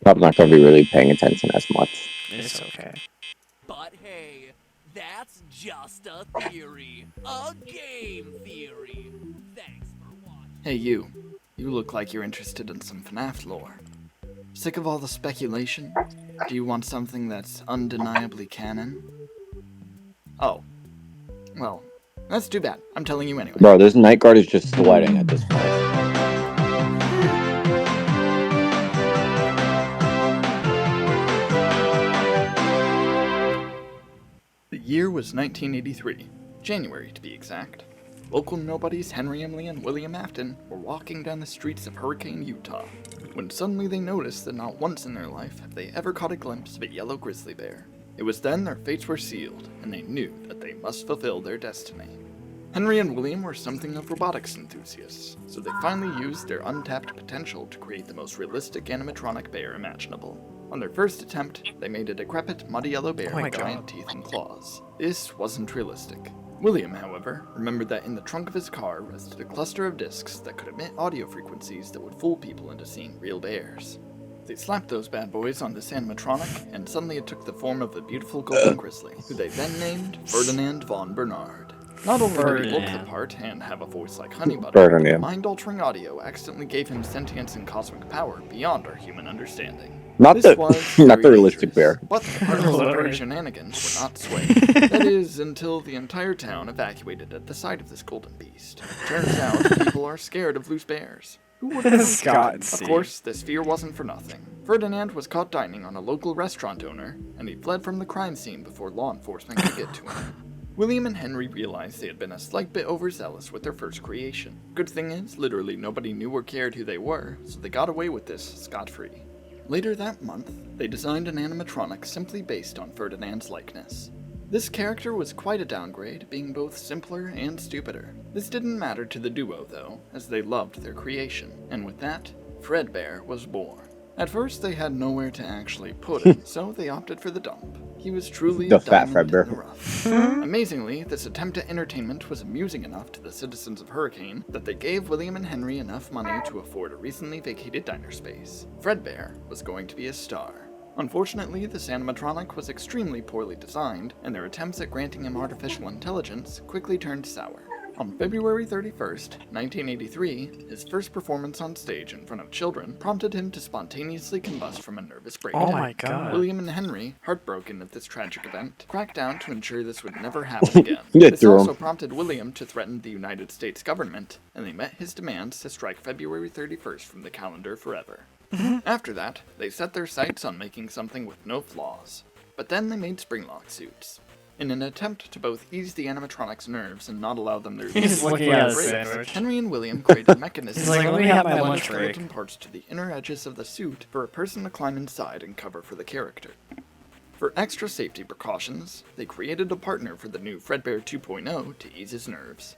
I'm not gonna be really paying attention as much. It's okay. But hey, that's just a theory. A game theory. Thanks for watching. Hey you. You look like you're interested in some FNaF lore. Sick of all the speculation? Do you want something that's undeniably canon? Oh. Well, that's too bad. I'm telling you anyway. Bro, this night guard is just sweating at this point. The year was 1983, January to be exact. Local nobodies Henry Emily and William Afton were walking down the streets of Hurricane, Utah, when suddenly they noticed that not once in their life have they ever caught a glimpse of a yellow grizzly bear. It was then their fates were sealed, and they knew that they must fulfill their destiny. Henry and William were something of robotics enthusiasts, so they finally used their untapped potential to create the most realistic animatronic bear imaginable. On their first attempt, they made a decrepit, muddy yellow bear Oh my with God. giant teeth and claws. This wasn't realistic. William, however, remembered that in the trunk of his car rested a cluster of discs that could emit audio frequencies that would fool people into seeing real bears. They slapped those bad boys on this animatronic, and suddenly it took the form of a beautiful golden grizzly, who they then named Ferdinand von Bernard. Not only did he look the Ferdinand. part and have a voice like honey butter, but the Ferdinand. mind-altering audio accidentally gave him sentience and cosmic power beyond our human understanding. Not This the was not the very realistic dangerous, bear. but the participatory shenanigans were not swayed. That is, until the entire town evacuated at the sight of this golden beast. Turns out, people are scared of loose bears. Who would have known? Scott and Of Steve. course, this fear wasn't for nothing. Ferdinand was caught dining on a local restaurant owner, and he fled from the crime scene before law enforcement could get to him. William and Henry realized they had been a slight bit overzealous with their first creation. Good thing is, literally nobody knew or cared who they were, so they got away with this scot-free. Later that month, they designed an animatronic simply based on Ferdinand's likeness. This character was quite a downgrade, being both simpler and stupider. This didn't matter to the duo, though, as they loved their creation, and with that, Fredbear was born. At first, they had nowhere to actually put him, so they opted for the dump. He was truly The a fat diamond in Fredbear. the rough. Amazingly, this attempt at entertainment was amusing enough to the citizens of Hurricane that they gave William and Henry enough money to afford a recently vacated diner space. Fredbear was going to be a star. Unfortunately, this animatronic was extremely poorly designed, and their attempts at granting him artificial intelligence quickly turned sour. On February 31st, 1983, his first performance on stage in front of children prompted him to spontaneously combust from a nervous breakdown. Oh my God. William and Henry, heartbroken at this tragic event, cracked down to ensure this would never happen again. Yeah, This through also him. prompted William to threaten the United States government, and they met his demands to strike February 31st from the calendar forever. After that, they set their sights on making something with no flaws. But then they made springlock suits. In an attempt to both ease the animatronic's nerves and not allow them to He's looking at a sandwich. Henry and William created mechanisms He's like, that "Let me have my allowed lunch skeleton break." parts to the inner edges of the suit for a person to climb inside and cover for the character. For extra safety precautions, they created a partner for the new Fredbear 2.0 to ease his nerves.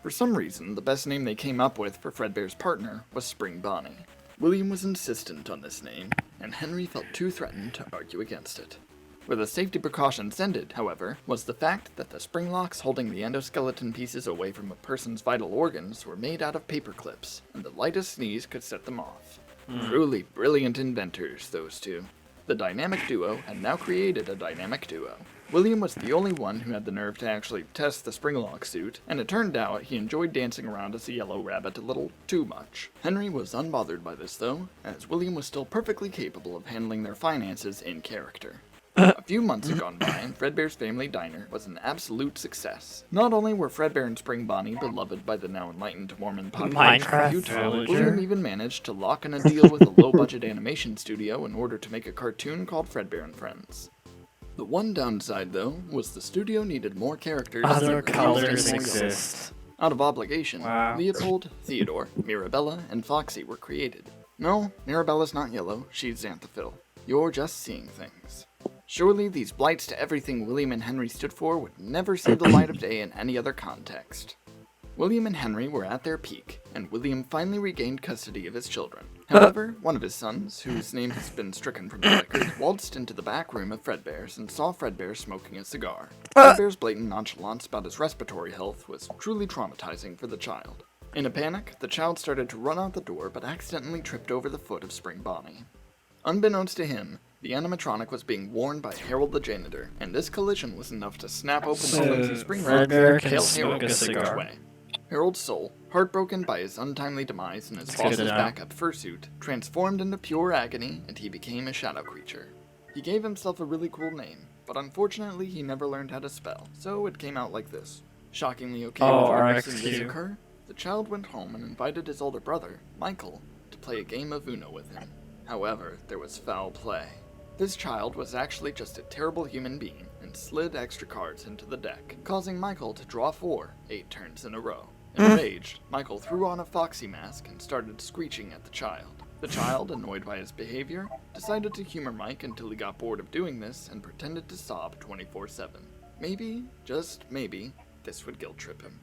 For some reason, the best name they came up with for Fredbear's partner was Spring Bonnie. William was insistent on this name, and Henry felt too threatened to argue against it. Where the safety precautions ended, however, was the fact that the spring locks holding the endoskeleton pieces away from a person's vital organs were made out of paper clips, and the lightest sneeze could set them off. Truly brilliant inventors, those two. The dynamic duo had now created a dynamic duo. William was the only one who had the nerve to actually test the springlock suit, and it turned out he enjoyed dancing around as a yellow rabbit a little too much. Henry was unbothered by this though, as William was still perfectly capable of handling their finances in character. A few months had gone by, and Fredbear's Family Diner was an absolute success. Not only were Fredbear and Spring Bonnie beloved by the now enlightened Mormon population Minecraft of Utah, villager. William even managed to lock in a deal with a low-budget animation studio in order to make a cartoon called Fredbear and Friends. The one downside, though, was the studio needed more characters. Other than colors more exist. Out of obligation, Wow. Leopold, Theodore, Mirabella, and Foxy were created. No, Mirabella's not yellow, she's Xanthophyll. You're just seeing things. Surely these blights to everything William and Henry stood for would never see the light of day in any other context. William and Henry were at their peak, and William finally regained custody of his children. However, one of his sons, whose name has been stricken from the record, waltzed into the back room of Fredbear's and saw Fredbear smoking a cigar. Fredbear's blatant nonchalance about his respiratory health was truly traumatizing for the child. In a panic, the child started to run out the door but accidentally tripped over the foot of Spring Bonnie. Unbeknownst to him, the animatronic was being worn by Harold the janitor, and this collision was enough to snap open the flimsy spring lock Fredbear and can kill smoke Harold a each cigar. way. Harold's soul, heartbroken by his untimely demise in his Let's get it boss's out. backup fursuit, transformed into pure agony, and he became a shadow creature. He gave himself a really cool name, but unfortunately he never learned how to spell, so it came out like this. Shockingly okay Oh, before witnessing this RxQ. occur, the child went home and invited his older brother, Michael, to play a game of Uno with him. However, there was foul play. This child was actually just a terrible human being and slid extra cards into the deck, causing Michael to draw 4, 8 turns in a row. Enraged, Michael threw on a foxy mask and started screeching at the child. The child, annoyed by his behavior, decided to humor Mike until he got bored of doing this and pretended to sob 24/7. Maybe, just maybe, this would guilt trip him.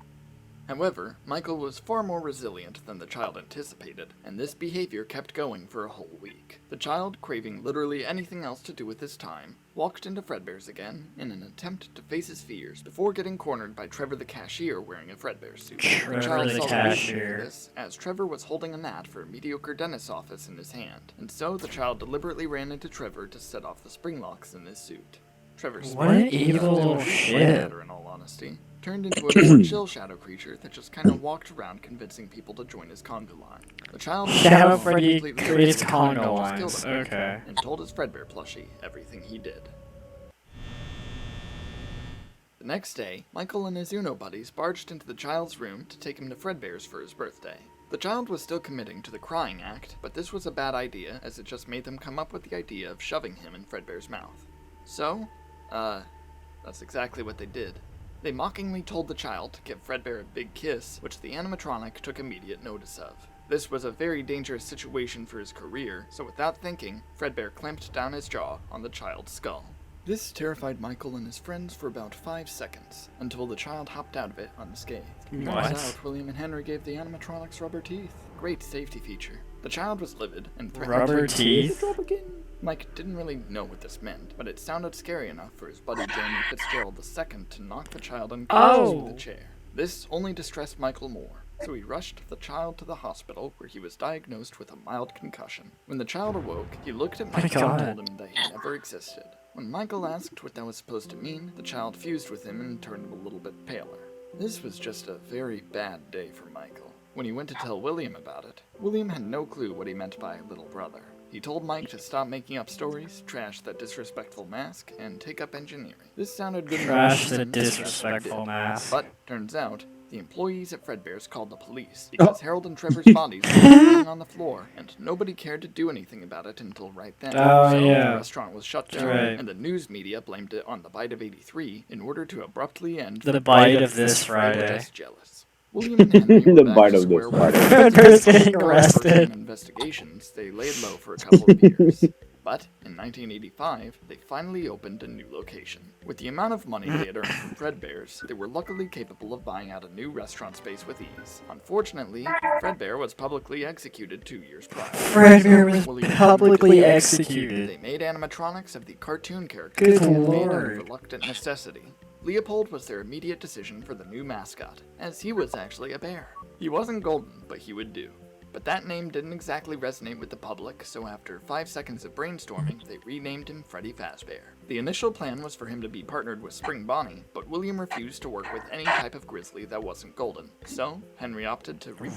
However, Michael was far more resilient than the child anticipated, and this behavior kept going for a whole week. The child, craving literally anything else to do with his time, walked into Fredbear's again in an attempt to face his fears before getting cornered by Trevor the cashier wearing a Fredbear suit. Trevor the child the saw cashier. the reason for this, as Trevor was holding a gnat for a mediocre dentist's office in his hand, and so the child deliberately ran into Trevor to set off the spring locks in his suit. Trevor What an smiled, evil but little didn't shit. matter in all honesty. Turned into a more chill shadow creature that just kind of walked around convincing people to join his conga line. The child Shadow was Freddy completely creates crazy and conga just killed lines. him, Okay. and told his Fredbear plushie everything he did. The next day, Michael and his Uno buddies barged into the child's room to take him to Fredbear's for his birthday. The child was still committing to the crying act, but this was a bad idea as it just made them come up with the idea of shoving him in Fredbear's mouth. So, that's exactly what they did. They mockingly told the child to give Fredbear a big kiss, which the animatronic took immediate notice of. This was a very dangerous situation for his career, so without thinking, Fredbear clamped down his jaw on the child's skull. This terrified Michael and his friends for about 5 seconds, until the child hopped out of it unscathed. What? Turns out, William and Henry gave the animatronics rubber teeth. Great safety feature. The child was livid and threatened Rubber to teeth? drop again. Mike didn't really know what this meant, but it sounded scary enough for his buddy Jamie Fitzgerald II to knock the child unconscious with a chair. This only distressed Michael more, so he rushed the child to the hospital where he was diagnosed with a mild concussion. When the child awoke, he looked at Michael and told him that he never existed. When Michael asked what that was supposed to mean, the child fused with him and turned a little bit paler. This was just a very bad day for Michael. When he went to tell William about it, William had no clue what he meant by little brother. He told Mike to stop making up stories, trash that disrespectful mask, and take up engineering. This sounded good Trash enough, the and that's disrespectful what it did. mask. But, turns out, the employees at Fredbear's called the police because Harold and Trevor's bodies were laying on the floor, and nobody cared to do anything about it until right then. Oh, So yeah. the restaurant was shut down, right. and the news media blamed it on the bite of '83 in order to abruptly end The bite of this They were Friday. just jealous. William and Henry were The back bite to of square this one. Friday. Fredbear's getting For arrested. investigations, they laid low for a couple of years. But in 1985, they finally opened a new location. With the amount of money they had earned from Fredbear's, they were luckily capable of buying out a new restaurant space with ease. Unfortunately, Fredbear was publicly executed 2 years prior. Fredbear was William and publicly Henry executed. They made animatronics of the cartoon characters Good they had made out lord. of reluctant necessity. Leopold was their immediate decision for the new mascot, as he was actually a bear. He wasn't golden, but he would do. But that name didn't exactly resonate with the public, so after 5 seconds of brainstorming, they renamed him Freddy Fazbear. The initial plan was for him to be partnered with Spring Bonnie, but William refused to work with any type of grizzly that wasn't golden. So, Henry opted to rebrand it with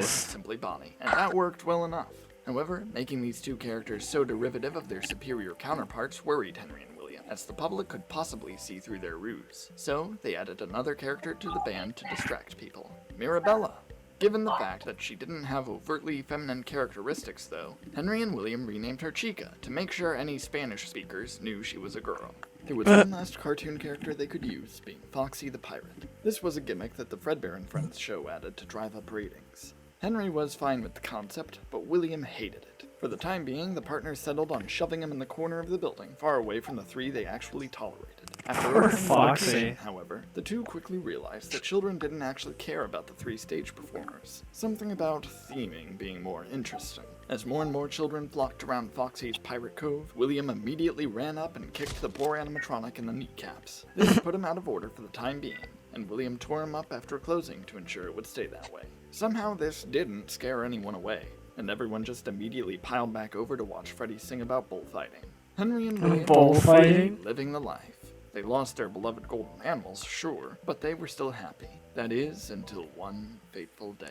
Racist. simply Bonnie, and that worked well enough. However, making these two characters so derivative of their superior counterparts worried Henry and William, as the public could possibly see through their ruse. So, they added another character to the band to distract people, Mirabella. Given the fact that she didn't have overtly feminine characteristics, though, Henry and William renamed her Chica to make sure any Spanish speakers knew she was a girl. There was one last cartoon character they could use, being Foxy the Pirate. This was a gimmick that the Fredbear and Friends show added to drive up ratings. Henry was fine with the concept, but William hated it. For the time being, the partners settled on shoving him in the corner of the building, far away from the three they actually tolerated. After Poor opening the Foxy. location, however, the two quickly realized that children didn't actually care about the 3 stage performers. Something about theming being more interesting. As more and more children flocked around Foxy's Pirate Cove, William immediately ran up and kicked the poor animatronic in the kneecaps. This put him out of order for the time being, and William tore him up after closing to ensure it would stay that way. Somehow this didn't scare anyone away. and everyone just immediately piled back over to watch Freddy sing about bullfighting. Henry and William Bullfighting? were living the life. They lost their beloved golden animals, sure, but they were still happy. That is, until one fateful day.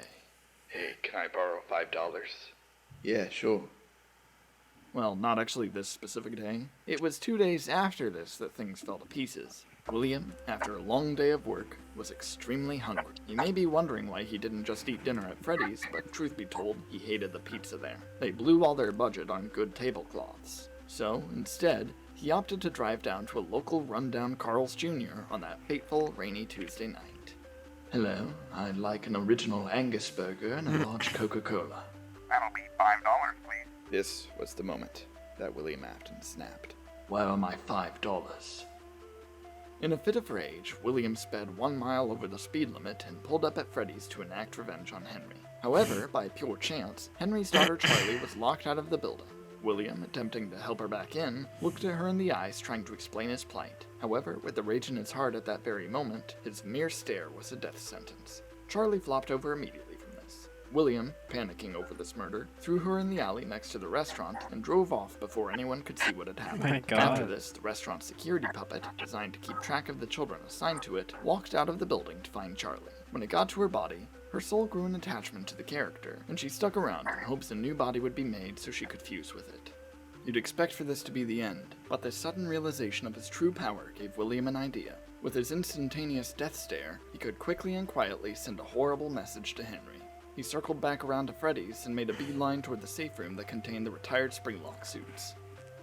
Hey, can I borrow $5? Yeah, sure. Well, not actually this specific day. It was 2 days after this that things fell to pieces. William, after a long day of work, was extremely hungry. You may be wondering why he didn't just eat dinner at Freddy's, but truth be told, he hated the pizza there. They blew all their budget on good tablecloths. So, instead, he opted to drive down to a local rundown Carl's Jr. on that fateful, rainy Tuesday night. Hello, I'd like an original Angus burger and a large Coca-Cola. That'll be $5, please. This was the moment that William Afton snapped. Where are my $5? In a fit of rage, William sped 1 mile over the speed limit and pulled up at Freddy's to enact revenge on Henry. However, by pure chance, Henry's daughter Charlie was locked out of the building. William, attempting to help her back in, looked at her in the eyes trying to explain his plight. However, with the rage in his heart at that very moment, his mere stare was a death sentence. Charlie flopped over immediately from this. William, panicking over this murder, threw her in the alley next to the restaurant and drove off before anyone could see what had happened. My God. After this, the restaurant security puppet, designed to keep track of the children assigned to it, walked out of the building to find Charlie. When it got to her body, her soul grew an attachment to the character, and she stuck around in hopes a new body would be made so she could fuse with it. You'd expect for this to be the end, but the sudden realization of his true power gave William an idea. With his instantaneous death stare, he could quickly and quietly send a horrible message to Henry. He circled back around to Freddy's and made a beeline toward the safe room that contained the retired Springlock suits.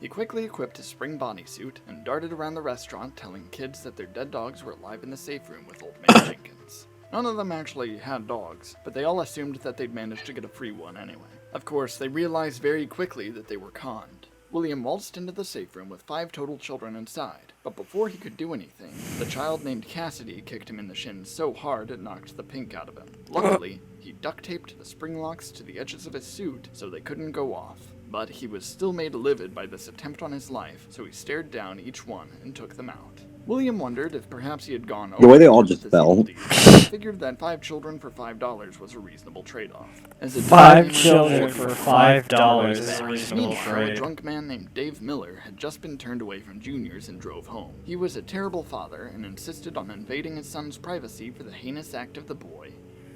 He quickly equipped his spring bodysuit and darted around the restaurant telling kids that their dead dogs were alive in the safe room with old man Jenkins. None of them actually had dogs, but they all assumed that they'd managed to get a free one anyway. Of course, they realized very quickly that they were conned. William waltzed into the safe room with 5 total children inside, but before he could do anything, the child named Cassidy kicked him in the shins so hard it knocked the pink out of him. Luckily, he duct-taped the spring locks to the edges of his suit so they couldn't go off. But he was still made livid by this attempt on his life, so he stared down each one and took them out. William wondered if perhaps he had gone over The way they all just with his fell. evil deeds, but figured that 5 children for $5 was a reasonable trade-off. As a 5 determined children man for for $5 is a $5, reasonable meanwhile, a trade. drunk man named Dave Miller had just been turned away from juniors and drove home. He was a terrible father and insisted on invading his son's privacy for the heinous act of the boy,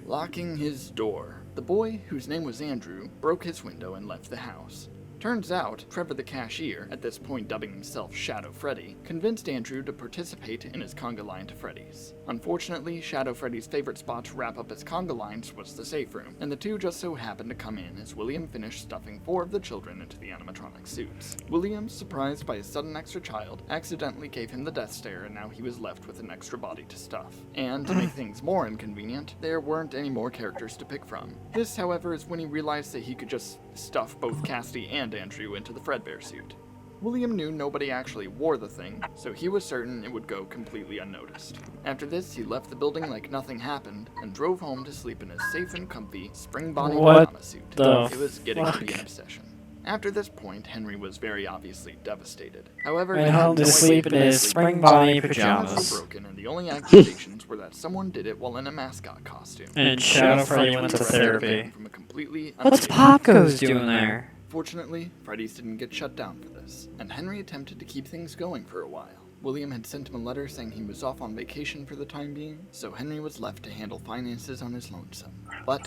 locking his door. The boy, whose name was Andrew, broke his window and left the house. Turns out, Trevor the cashier, at this point dubbing himself Shadow Freddy, convinced Andrew to participate in his conga line to Freddy's. Unfortunately, Shadow Freddy's favorite spot to wrap up his conga lines was the safe room, and the two just so happened to come in as William finished stuffing 4 of the children into the animatronic suits. William, surprised by his sudden extra child, accidentally gave him the death stare, and now he was left with an extra body to stuff. And to make things more inconvenient, there weren't any more characters to pick from. This, however, is when he realized that he could just stuff both Cassidy and Andrew into the Fredbear suit. William knew nobody actually wore the thing, so he was certain it would go completely unnoticed. After this, he left the building like nothing happened, and drove home to sleep in his safe and comfy spring-body What pajama suit. the It was getting to be fuck? an obsession. After this point, Henry was very obviously devastated. However, Went he had home to no sleep idea in his that spring-body the pajamas pajamas. were broken, and the only accusations were that someone did it while in a mascot costume. And Shadow Freddy went to therapy. From a completely What's unrelated Popgoes doing there? Fortunately, Freddy's didn't get shut down for this, and Henry attempted to keep things going for a while. William had sent him a letter saying he was off on vacation for the time being, so Henry was left to handle finances on his lonesome. But,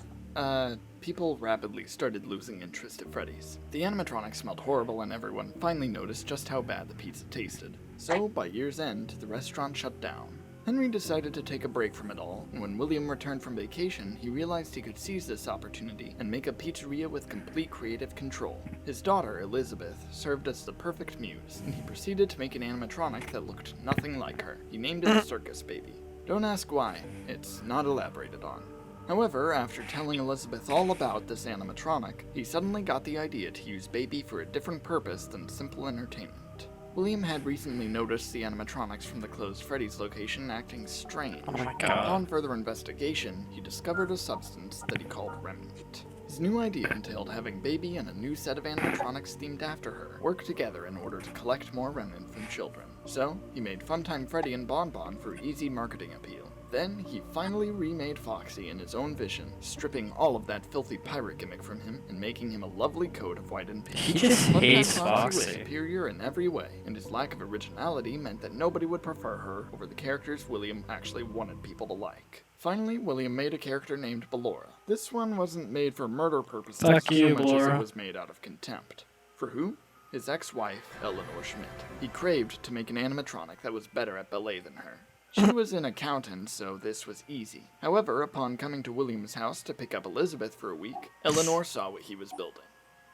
people rapidly started losing interest at Freddy's. The animatronics smelled horrible and everyone finally noticed just how bad the pizza tasted. So, by year's end, the restaurant shut down. Henry decided to take a break from it all, and when William returned from vacation, he realized he could seize this opportunity and make a pizzeria with complete creative control. His daughter, Elizabeth, served as the perfect muse, and he proceeded to make an animatronic that looked nothing like her. He named it Circus Baby. Don't ask why, it's not elaborated on. However, after telling Elizabeth all about this animatronic, he suddenly got the idea to use Baby for a different purpose than simple entertainment. William had recently noticed the animatronics from the closed Freddy's location acting strange. Oh my Upon God. further investigation, he discovered a substance that he called Remnant. His new idea entailed having Baby and a new set of animatronics themed after her work together in order to collect more Remnant from children. So, he made Funtime Freddy and Bon Bon for easy marketing appeal. Then, he finally remade Foxy in his own vision, stripping all of that filthy pirate gimmick from him and making him a lovely coat of white and pink. He just Funtime hates Foxy was Foxy. superior in every way, and his lack of originality meant that nobody would prefer her over the characters William actually wanted people to like. Finally, William made a character named Ballora. This one wasn't made for murder purposes Fuck so you, much as Ballora. it was made out of contempt. For who? His ex-wife, Eleanor Schmidt. He craved to make an animatronic that was better at ballet than her. She was an accountant, so this was easy. However, upon coming to William's house to pick up Elizabeth for a week, Eleanor saw what he was building.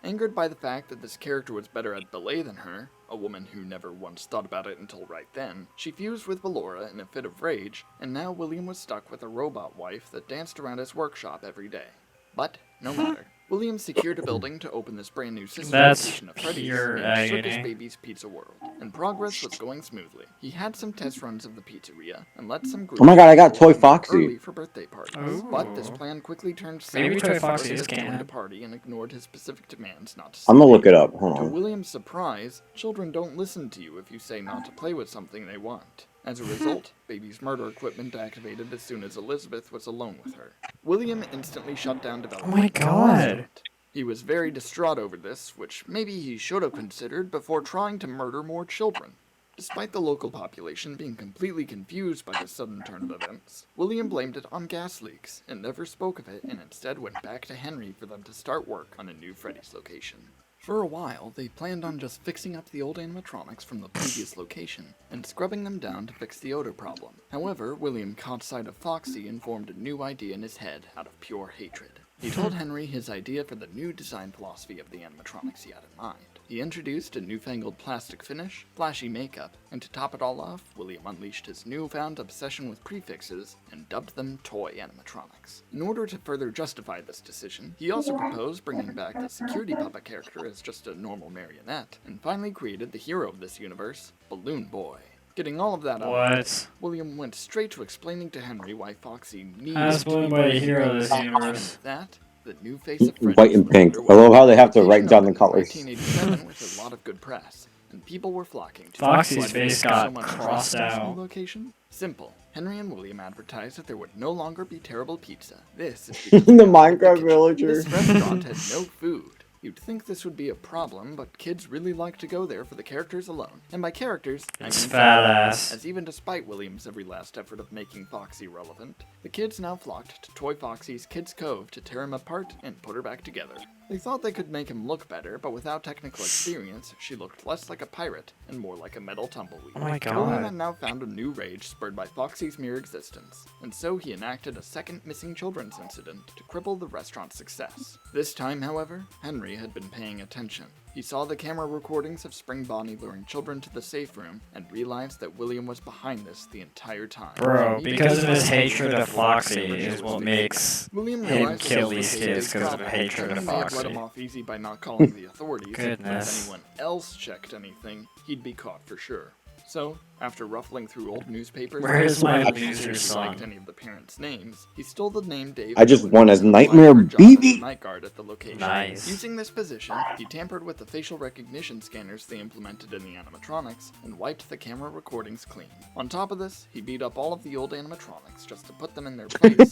Angered by the fact that this character was better at ballet than her, a woman who never once thought about it until right then, she fused with Ballora in a fit of rage, and now William was stuck with a robot wife that danced around his workshop every day. But, no matter. William secured a building to open this brand new sister That's location of Freddy's pure named Circus agony. Baby's Pizza World, and progress was going smoothly. He had some test runs of the pizzeria and let some groups Oh my god, I got Toy Foxy. early for birthday parties. But this Ooh. plan quickly turned sour. Maybe Toy when Foxy Elizabeth is canon. joined a party and ignored his specific demands not to. I'm gonna look it up. Hold To on. William's surprise, children don't listen to you if you say not to play with something they want. As a result, Baby's murder equipment activated as soon as Elizabeth was alone with her. William instantly shut down development. Oh my God. He was very distraught over this, which maybe he should have considered before trying to murder more children. Despite the local population being completely confused by this sudden turn of events, William blamed it on gas leaks and never spoke of it and instead went back to Henry for them to start work on a new Freddy's location. For a while, they planned on just fixing up the old animatronics from the previous location and scrubbing them down to fix the odor problem. However, William caught sight of Foxy and formed a new idea in his head out of pure hatred. He told Henry his idea for the new design philosophy of the animatronics he had in mind. He introduced a newfangled plastic finish, flashy makeup, and to top it all off, William unleashed his newfound obsession with prefixes and dubbed them toy animatronics. In order to further justify this decision, he also proposed bringing back the security puppet character as just a normal marionette, and finally created the hero of this universe, Balloon Boy. Getting all of that out, What? William went straight to explaining to Henry why Foxy needs How's to Balloon be Boy the made hero of into this a universe? and that, the new face of Freddy's White and was pink. I underway. love how they have to Location write down the opened in colors. 1987 with a lot of good press, and people were flocking to it. Foxy's Why did they face get got so much crossed trust in this new out. Location? Simple. Henry and William advertised that there would no longer be terrible pizza. This is because The they wanted Minecraft kitchen. villager. This restaurant had no food. You'd think this would be a problem, but kids really like to go there for the characters alone. And by characters, I It's mean fat ass. as even despite William's every last effort of making Foxy relevant, the kids now flocked to Toy Foxy's Kids Cove to tear him apart and put her back together. They thought they could make him look better, but without technical experience, she looked less like a pirate and more like a metal tumbleweed. Oh my William God. had now found a new rage spurred by Foxy's mere existence, and so he enacted a second missing children's incident to cripple the restaurant's success. This time, however, Henry had been paying attention. He saw the camera recordings of Spring Bonnie luring children to the safe room and realized that William was behind this the entire time. Bro, He because of began his to hatred of Foxy Henry is was what the makes William him realized kill that these this was a kids big because of problem. hatred of Henry may have let Foxy. him off easy by not calling the authorities, but Goodness. if anyone else checked anything, he'd be caught for sure. So, after ruffling through old newspapers, Where's my and loser he son? liked any of the parents' names, he stole the name Dave. I just Owen won as and applied Nightmare for a job as a BB. night guard at the location. Nice. Using this position, he tampered with the facial recognition scanners they implemented in the animatronics and wiped the camera recordings clean. On top of this, he beat up all of the old animatronics just to put them in their place.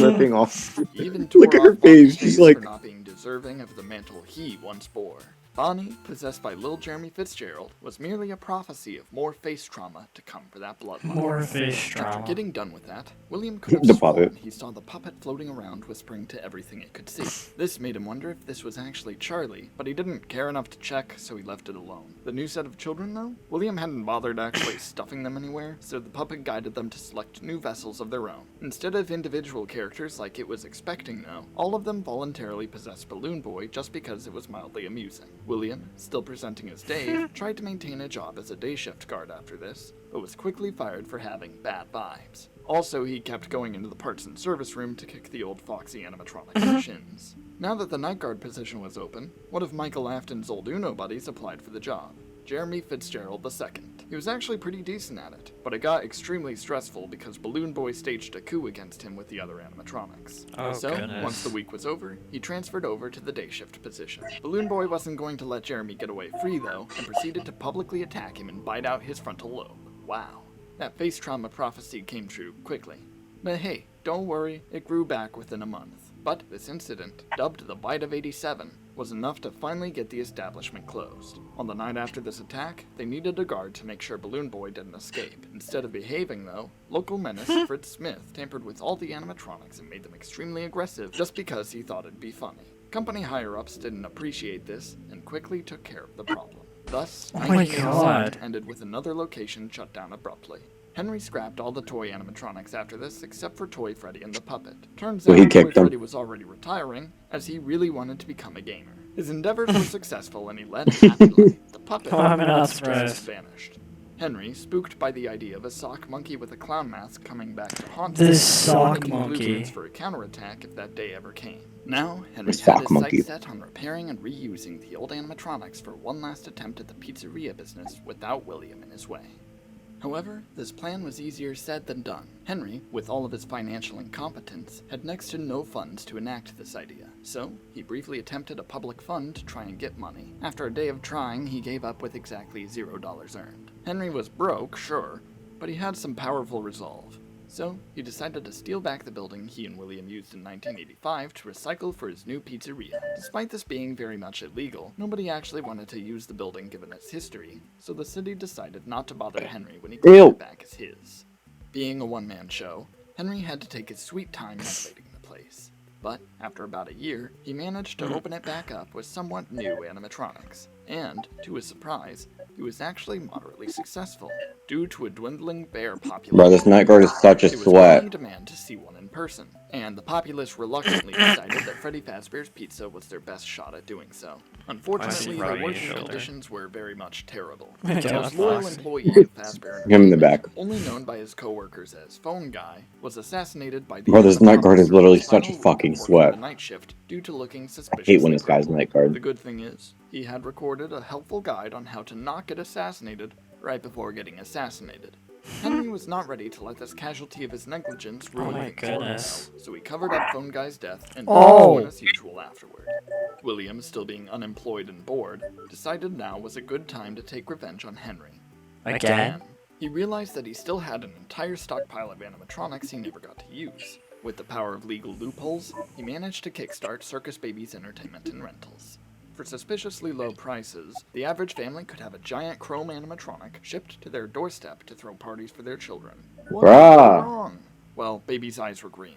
Ripping off. He even tore Look at her off Bonnie's face, she's for like- not being deserving of the mantle he once bore. Bonnie, possessed by Lil Jeremy Fitzgerald, was merely a prophecy of more face trauma to come for that bloodline. More face After trauma. getting done with that, William could have The sworn puppet. he saw the puppet floating around whispering to everything it could see. This made him wonder if this was actually Charlie, but he didn't care enough to check, so he left it alone. The new set of children, though? William hadn't bothered actually stuffing them anywhere, so the puppet guided them to select new vessels of their own. Instead of individual characters like it was expecting, though, all of them voluntarily possessed Balloon Boy just because it was mildly amusing. William, still presenting as Dave, tried to maintain a job as a day shift guard after this, but was quickly fired for having bad vibes. Also, he kept going into the parts and service room to kick the old Foxy animatronic in the shins. Now that the night guard position was open, one of Michael Afton's old Uno buddies applied for the job. Jeremy Fitzgerald II. He was actually pretty decent at it, but it got extremely stressful because Balloon Boy staged a coup against him with the other animatronics. Oh, So, goodness. once the week was over, he transferred over to the day shift position. Balloon Boy wasn't going to let Jeremy get away free though, and proceeded to publicly attack him and bite out his frontal lobe. Wow. That face trauma prophecy came true quickly. But hey, don't worry, it grew back within a month. But this incident, dubbed the Bite of 87, was enough to finally get the establishment closed. On the night after this attack, they needed a guard to make sure Balloon Boy didn't escape. Instead of behaving though, local menace Fritz Smith tampered with all the animatronics and made them extremely aggressive just because he thought it'd be funny. Company higher-ups didn't appreciate this and quickly took care of the problem. Thus, Oh my 1987 God. ended with another location shut down abruptly. Henry scrapped all the toy animatronics after this, except for Toy Freddy and the puppet. Turns So he out Toy kicked them. Freddy was already retiring, as he really wanted to become a gamer. His endeavors were successful, and he led a happy life. The puppet, Oh, I'm not just surprised. vanished. Henry, spooked by the idea of a sock monkey with a clown mask coming back to haunt This him, sock making monkey. blueprints for a counterattack if that day ever came. Now, Henry The had sock his monkey. sights set on repairing and reusing the old animatronics for one last attempt at the pizzeria business without William in his way. However, this plan was easier said than done. Henry, with all of his financial incompetence, had next to no funds to enact this idea, so he briefly attempted a public fund to try and get money. After a day of trying, he gave up with exactly $0 earned. Henry was broke, sure, but he had some powerful resolve. So, he decided to steal back the building he and William used in 1985 to recycle for his new pizzeria. Despite this being very much illegal, nobody actually wanted to use the building given its history, so the city decided not to bother Henry when he claimed Ew. it back as his. Being a one-man show, Henry had to take his sweet time renovating the place. But, after about a year, he managed to open it back up with somewhat new animatronics. And, to his surprise, he was actually moderately successful. Due to a dwindling bear population, Bro, this night guard is such a it was sweat. growing demand to see one in person, and the populace reluctantly decided that Freddy Fazbear's Pizza was their best shot at doing so. Unfortunately, the rubbing his working shoulder? conditions were very much terrible. Oh my The God, most loyal Foxy. employee of Fazbear Him in the Entertainment, back. only known by his co-workers as Phone Guy, was assassinated by the Bro, this night guard is animatronics literally during such a his final fucking week of working sweat. the night shift due to looking I suspiciously hate when this guy's crippled. night guard. The good thing is, he had recorded a helpful guide on how to not get assassinated right before getting assassinated. Henry was not ready to let this casualty of his negligence ruin my things for him, goodness. so he covered up Phone Guy's death and Oh. did as usual afterward. William, still being unemployed and bored, decided now was a good time to take revenge on Henry. Again? He realized that he still had an entire stockpile of animatronics he never got to use. With the power of legal loopholes, he managed to kickstart Circus Baby's entertainment and rentals. For suspiciously low prices, the average family could have a giant chrome animatronic shipped to their doorstep to throw parties for their children. What could Bruh. go wrong? Well, Baby's eyes were green.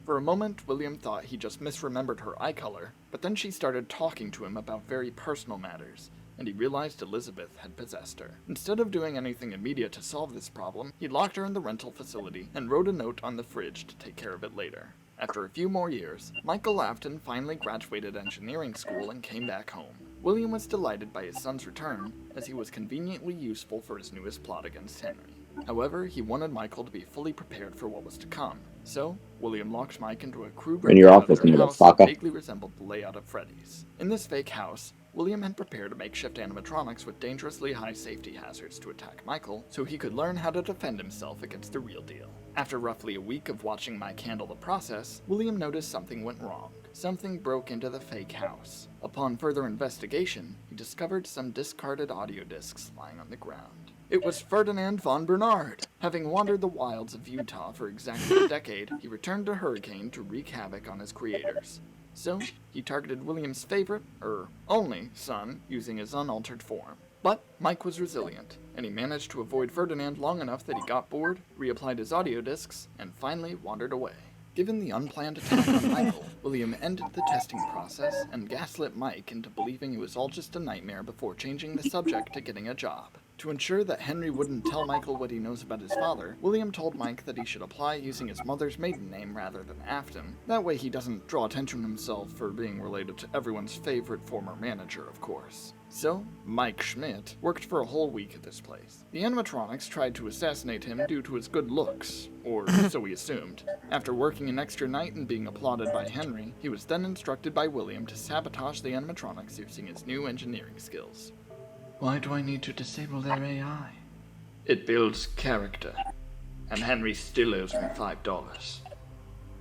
For a moment, William thought he just misremembered her eye color, but then she started talking to him about very personal matters, and he realized Elizabeth had possessed her. Instead of doing anything immediate to solve this problem, he locked her in the rental facility and wrote a note on the fridge to take care of it later. After a few more years, Michael Afton finally graduated engineering school and came back home. William was delighted by his son's return, as he was conveniently useful for his newest plot against Henry. However, he wanted Michael to be fully prepared for what was to come, so William locked Mike into a crude In your layout of office, their house motherfucker. that vaguely resembled the layout of Freddy's. In this fake house, William had prepared a makeshift animatronics with dangerously high safety hazards to attack Michael, so he could learn how to defend himself against the real deal. After roughly a week of watching Mike handle the process, William noticed something went wrong. Something broke into the fake house. Upon further investigation, he discovered some discarded audio discs lying on the ground. It was Ferdinand von Bernard! Having wandered the wilds of Utah for exactly a decade, he returned to Hurricane to wreak havoc on his creators. So, he targeted William's favorite, only, son using his unaltered form. But Mike was resilient, and he managed to avoid Ferdinand long enough that he got bored, reapplied his audio discs, and finally wandered away. Given the unplanned attack on Michael, William ended the testing process and gaslit Mike into believing it was all just a nightmare before changing the subject to getting a job. To ensure that Henry wouldn't tell Michael what he knows about his father, William told Mike that he should apply using his mother's maiden name rather than Afton. That way he doesn't draw attention to himself for being related to everyone's favorite former manager, of course. So, Mike Schmidt worked for a whole week at this place. The animatronics tried to assassinate him due to his good looks, or so he assumed. After working an extra night and being applauded by Henry, he was then instructed by William to sabotage the animatronics using his new engineering skills. Why do I need to disable their AI? It builds character, and Henry still owes me $5.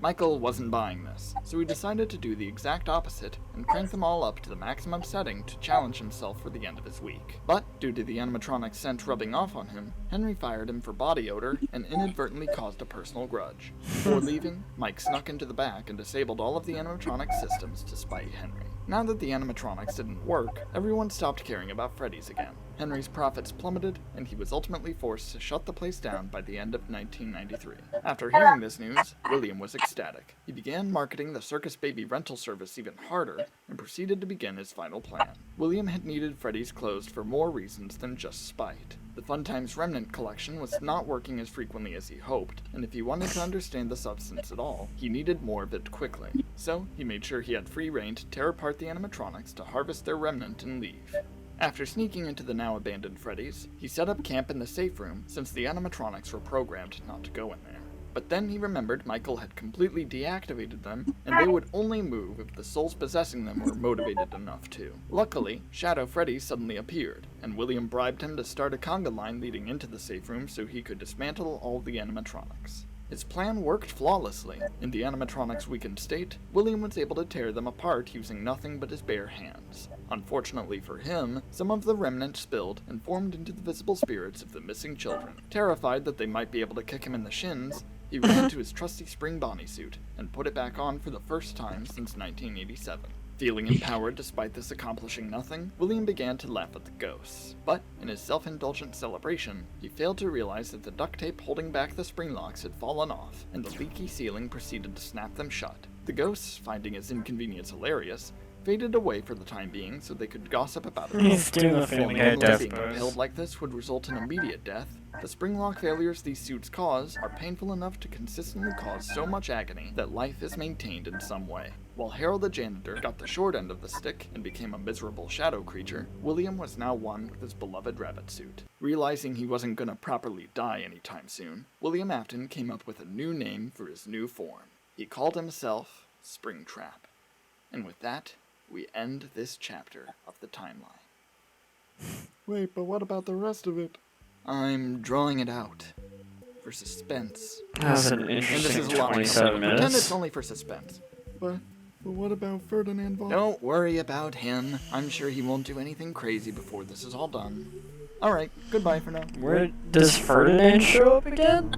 Michael wasn't buying this, so he decided to do the exact opposite and crank them all up to the maximum setting to challenge himself for the end of his week. But due to the animatronic scent rubbing off on him, Henry fired him for body odor and inadvertently caused a personal grudge. Before leaving, Mike snuck into the back and disabled all of the animatronic systems to spite Henry. Now that the animatronics didn't work, everyone stopped caring about Freddy's again. Henry's profits plummeted, and he was ultimately forced to shut the place down by the end of 1993. After hearing this news, William was ecstatic. He began marketing the Circus Baby rental service even harder, and proceeded to begin his final plan. William had needed Freddy's closed for more reasons than just spite. The Fun Times Remnant collection was not working as frequently as he hoped, and if he wanted to understand the substance at all, he needed more of it quickly. So, he made sure he had free reign to tear apart the animatronics to harvest their remnant and leave. After sneaking into the now-abandoned Freddy's, he set up camp in the safe room since the animatronics were programmed not to go in there. But then he remembered Michael had completely deactivated them, and they would only move if the souls possessing them were motivated enough to. Luckily, Shadow Freddy suddenly appeared, and William bribed him to start a conga line leading into the safe room so he could dismantle all the animatronics. His plan worked flawlessly. In the animatronics' weakened state, William was able to tear them apart using nothing but his bare hands. Unfortunately for him, some of the remnant spilled and formed into the visible spirits of the missing children. Terrified that they might be able to kick him in the shins, he ran to his trusty spring Bonnie suit and put it back on for the first time since 1987. Feeling empowered despite this accomplishing nothing, William began to laugh at the ghosts. But, in his self-indulgent celebration, he failed to realize that the duct tape holding back the spring locks had fallen off, and the leaky ceiling proceeded to snap them shut. The ghosts, finding his inconvenience hilarious, faded away for the time being so they could gossip about it. He's doing the Family Guy death Being pose. impaled like this would result in immediate death. The spring lock failures these suits cause are painful enough to consistently cause so much agony that life is maintained in some way. While Harold the janitor got the short end of the stick and became a miserable shadow creature, William was now one with his beloved rabbit suit. Realizing he wasn't gonna properly die anytime soon, William Afton came up with a new name for his new form. He called himself Springtrap. And with that, we end this chapter of the timeline. Wait, but what about the rest of it? I'm drawing it out. For suspense. That was an And this interesting is a lot. 27 Pretend it's minutes. only for suspense. But what about Ferdinand von... Don't worry about him. I'm sure he won't do anything crazy before this is all done. Alright, goodbye for now. Where does Ferdinand show up again?